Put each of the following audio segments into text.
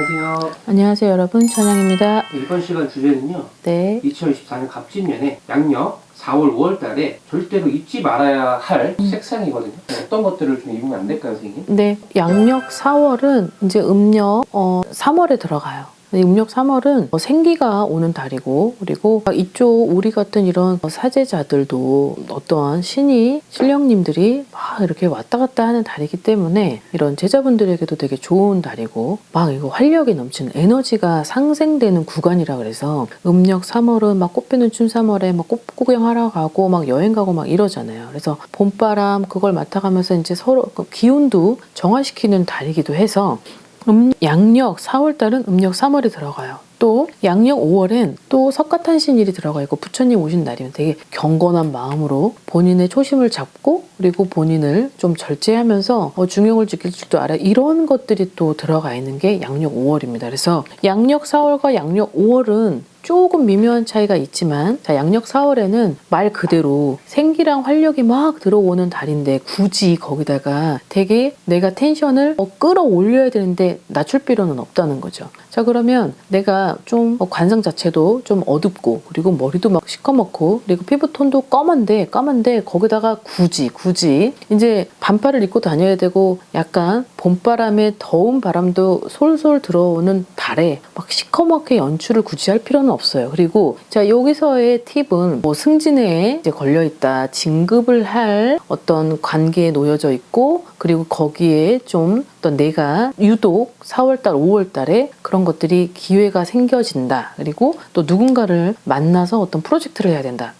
안녕하세요. 안녕하세요 여러분, 천양입니다. 이번 시간 주제는요. 네. 2024년 갑진년에 양력 4월 5월 달에 절대로 잊지 말아야 할 색상이거든요. 어떤 것들을 좀 입으면 안 될까요, 선생님? 네. 양력 4월은 이제 음력 3월에 들어가요. 음력 3월은 생기가 오는 달이고, 그리고 이쪽 우리 같은 이런 사제자들도 어떠한 신령님들이 막 이렇게 왔다 갔다 하는 달이기 때문에 이런 제자분들에게도 되게 좋은 달이고, 막 이거 활력이 넘치는 에너지가 상생되는 구간이라 그래서 음력 3월은 막 꽃피는 춘 3월에 막 꽃 구경하러 가고 막 여행 가고 막 이러잖아요. 그래서 봄바람 그걸 맡아가면서 이제 서로 기운도 정화시키는 달이기도 해서 양력 4월달은 음력 3월에 들어가요. 또 양력 5월엔 또 석가탄신일이 들어가 있고 부처님 오신 날이면 되게 경건한 마음으로 본인의 초심을 잡고, 그리고 본인을 좀 절제하면서 중용을 지킬 줄도 알아, 이런 것들이 또 들어가 있는 게 양력 5월입니다. 그래서 양력 4월과 양력 5월은 조금 미묘한 차이가 있지만, 자, 양력 4월에는 말 그대로 생기랑 활력이 막 들어오는 달인데 굳이 거기다가 되게 내가 텐션을 끌어올려야 되는데 낮출 필요는 없다는 거죠. 자, 그러면 내가 좀 관상 자체도 좀 어둡고, 그리고 머리도 막 시커멓고, 그리고 피부톤도 까만데 거기다가 굳이 이제 반팔을 입고 다녀야 되고, 약간 봄바람에 더운 바람도 솔솔 들어오는 달에 막 시커멓게 연출을 굳이 할 필요는 없어요. 그리고 자, 여기서의 팁은 뭐 승진회에 이제 걸려 있다, 진급을 할 어떤 관계에 놓여져 있고, 그리고 거기에 좀 어떤 내가 유독 4월달 5월달에 그런 것들이 기회가 생겨진다, 그리고 또 누군가를 만나서 어떤 프로젝트를 해야 된다,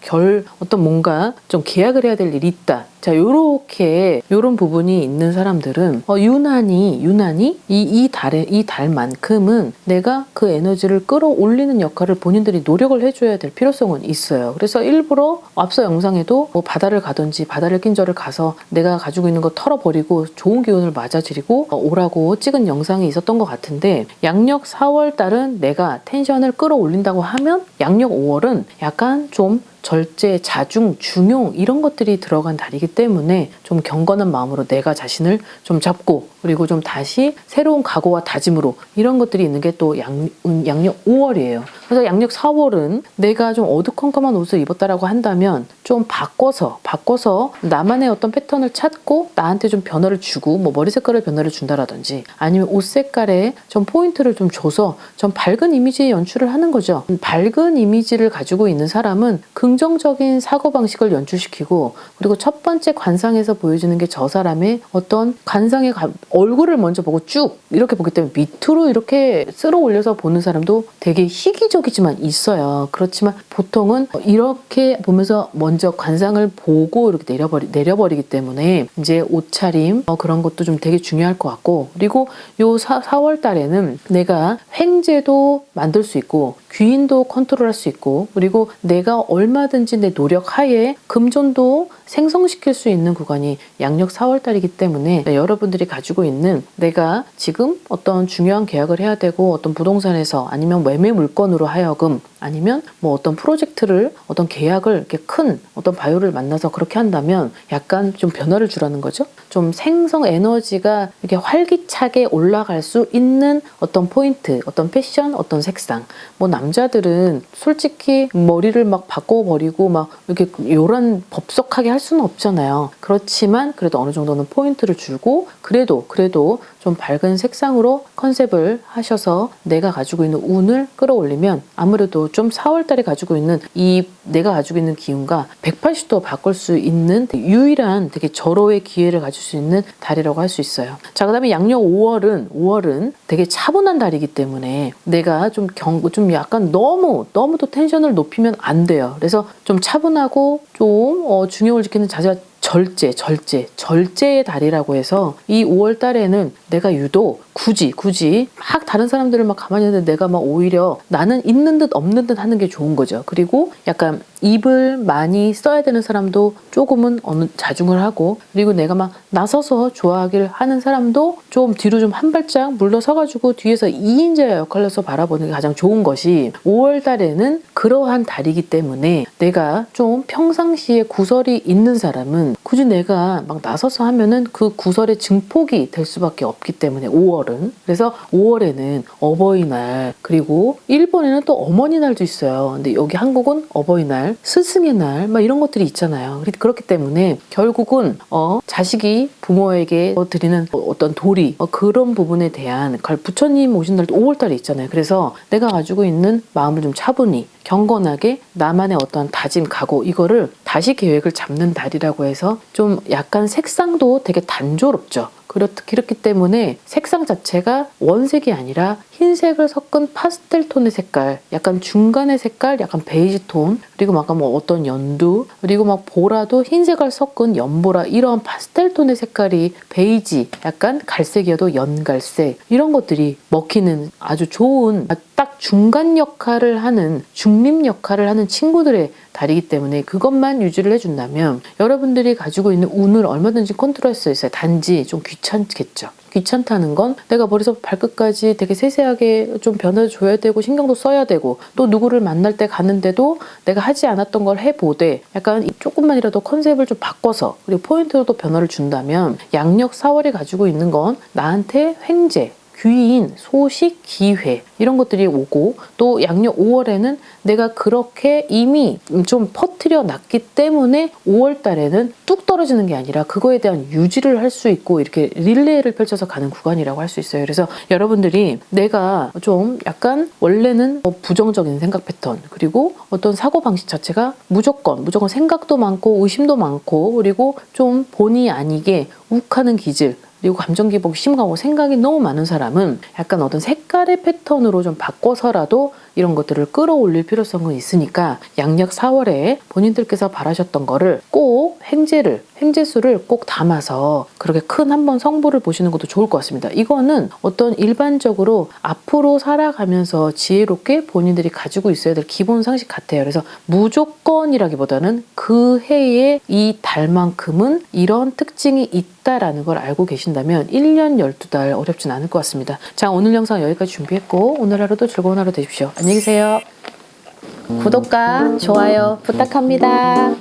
어떤 뭔가 좀 계약을 해야 될 일이 있다. 자, 요런 부분이 있는 사람들은 유난히 이 달만큼은 내가 그 에너지를 끌어올리는 역할을 본인들이 노력을 해줘야 될 필요성은 있어요. 그래서 일부러 앞서 영상에도 뭐 바다를 가든지 바다를 낀 절을 가서 내가 가지고 있는 거 털어버리고 좋은 기운을 맞아들이고 오라고 찍은 영상이 있었던 것 같은데, 양력 4월 달은 내가 텐션을 끌어올린다고 하면 양력 5월은 약간 좀 절제, 자중, 중용 이런 것들이 들어간 달이기 때문에 좀 경건한 마음으로 내가 자신을 좀 잡고, 그리고 좀 다시 새로운 각오와 다짐으로 이런 것들이 있는 게 또 양력 5월이에요. 그래서 양력 4월은 내가 좀 어두컴컴한 옷을 입었다라고 한다면 좀 바꿔서 나만의 어떤 패턴을 찾고 나한테 좀 변화를 주고, 뭐 머리 색깔을 변화를 준다라든지 아니면 옷 색깔에 좀 포인트를 좀 줘서 좀 밝은 이미지의 연출을 하는 거죠. 밝은 이미지를 가지고 있는 사람은 긍정적인 사고방식을 연출시키고, 그리고 첫 번째 관상에서 보여주는 게 저 사람의 어떤 관상의 얼굴을 먼저 보고 쭉 이렇게 보기 때문에 밑으로 이렇게 쓸어 올려서 보는 사람도 되게 희귀적이지만 있어요. 그렇지만 보통은 이렇게 보면서 먼저 관상을 보고 이렇게 내려버리기 때문에 이제 옷차림 그런 것도 좀 되게 중요할 것 같고, 그리고 요 4월 달에는 내가 횡재도 만들 수 있고 귀인도 컨트롤할 수 있고, 그리고 내가 얼마든지 내 노력 하에 금전도 생성시킬 수 있는 구간이 양력 4월 달이기 때문에 여러분들이 가지고 있는 내가 지금 어떤 중요한 계약을 해야 되고, 어떤 부동산에서 아니면 매매 물건으로 하여금 아니면 뭐 어떤 프로젝트를 어떤 계약을 이렇게 큰 어떤 바이오를 만나서 그렇게 한다면 약간 좀 변화를 주라는 거죠. 좀 생성 에너지가 이렇게 활기차게 올라갈 수 있는 어떤 포인트, 어떤 패션, 어떤 색상. 뭐 남자들은 솔직히 머리를 막 바꿔버리고 막 이렇게 요런 법석하게 할 수는 없잖아요. 그렇지만 그래도 어느 정도는 포인트를 주고, 그래도 좀 밝은 색상으로 컨셉을 하셔서 내가 가지고 있는 운을 끌어올리면 아무래도 좀 4월달에 가지고 있는 내가 가지고 있는 기운과 180도 바꿀 수 있는 유일한 되게 절호의 기회를 가질 수 있는 달이라고 할 수 있어요. 자, 그 다음에 양력 5월은 되게 차분한 달이기 때문에 내가 좀 약간 너무도 텐션을 높이면 안 돼요. 그래서 좀 차분하고 좀 중용을 지키는 자세가 절제의 달이라고 해서 이 5월 달에는 내가 유독 굳이 막 다른 사람들을 막 가만히 있는데 내가 막 오히려 나는 있는 듯 없는 듯 하는 게 좋은 거죠. 그리고 약간 입을 많이 써야 되는 사람도 조금은 자중을 하고, 그리고 내가 막 나서서 좋아하길 하는 사람도 좀 뒤로 좀 한 발짝 물러서가지고 뒤에서 2인자 역할로서 바라보는 게 가장 좋은 것이, 5월 달에는 그러한 달이기 때문에 내가 좀 평상시에 구설이 있는 사람은 굳이 내가 막 나서서 하면은 그 구설의 증폭이 될 수밖에 없기 때문에 5월은. 그래서 5월에는 어버이날, 그리고 일본에는 또 어머니날도 있어요. 근데 여기 한국은 어버이날, 스승의 날 막 이런 것들이 있잖아요. 그렇기 때문에 결국은 자식이 부모에게 드리는 어떤 도리, 그런 부분에 대한 부처님 오신 날도 5월달에 있잖아요. 그래서 내가 가지고 있는 마음을 좀 차분히 경건하게 나만의 어떤 다짐, 각오, 이거를 다시 계획을 잡는 달이라고 해서 좀 약간 색상도 되게 단조롭죠. 그렇기 때문에 색상 자체가 원색이 아니라 흰색을 섞은 파스텔 톤의 색깔, 약간 중간의 색깔, 약간 베이지 톤, 그리고 막 뭐 어떤 연두, 그리고 막 보라도 흰색을 섞은 연보라, 이런 파스텔 톤의 색깔이 베이지, 약간 갈색이어도 연갈색, 이런 것들이 먹히는 아주 좋은, 딱 중간 역할을 하는, 중립 역할을 하는 친구들의 달이기 때문에 그것만 유지를 해준다면 여러분들이 가지고 있는 운을 얼마든지 컨트롤할 수 있어요. 단지 좀 귀찮겠죠. 귀찮다는 건 내가 머리부터 발끝까지 되게 세세하게 좀 변화줘야 되고 신경도 써야 되고, 또 누구를 만날 때 가는데도 내가 하지 않았던 걸 해보되 약간 조금만이라도 컨셉을 좀 바꿔서, 그리고 포인트로 또 변화를 준다면 양력 4월이 가지고 있는 건 나한테 횡재, 귀인, 소식, 기회, 이런 것들이 오고, 또 양력 5월에는 내가 그렇게 이미 좀 퍼뜨려 놨기 때문에 5월 달에는 뚝 떨어지는 게 아니라 그거에 대한 유지를 할 수 있고 이렇게 릴레이를 펼쳐서 가는 구간이라고 할 수 있어요. 그래서 여러분들이 내가 좀 약간 원래는 부정적인 생각 패턴, 그리고 어떤 사고방식 자체가 무조건 생각도 많고 의심도 많고, 그리고 좀 본의 아니게 욱하는 기질, 그리고 감정 기복이 심하고 생각이 너무 많은 사람은 약간 어떤 색깔의 패턴으로 좀 바꿔서라도 이런 것들을 끌어올릴 필요성은 있으니까 양력 4월에 본인들께서 바라셨던 거를 꼭 횡재수를 꼭 담아서 그렇게 큰 한번 성부를 보시는 것도 좋을 것 같습니다. 이거는 어떤 일반적으로 앞으로 살아가면서 지혜롭게 본인들이 가지고 있어야 될 기본 상식 같아요. 그래서 무조건이라기보다는 그 해에 이 달만큼은 이런 특징이 있다라는 걸 알고 계신다면 1년 12달 어렵진 않을 것 같습니다. 자, 오늘 영상 여기까지 준비했고 오늘 하루도 즐거운 하루 되십시오. 안녕히 계세요. 구독과 좋아요 부탁합니다.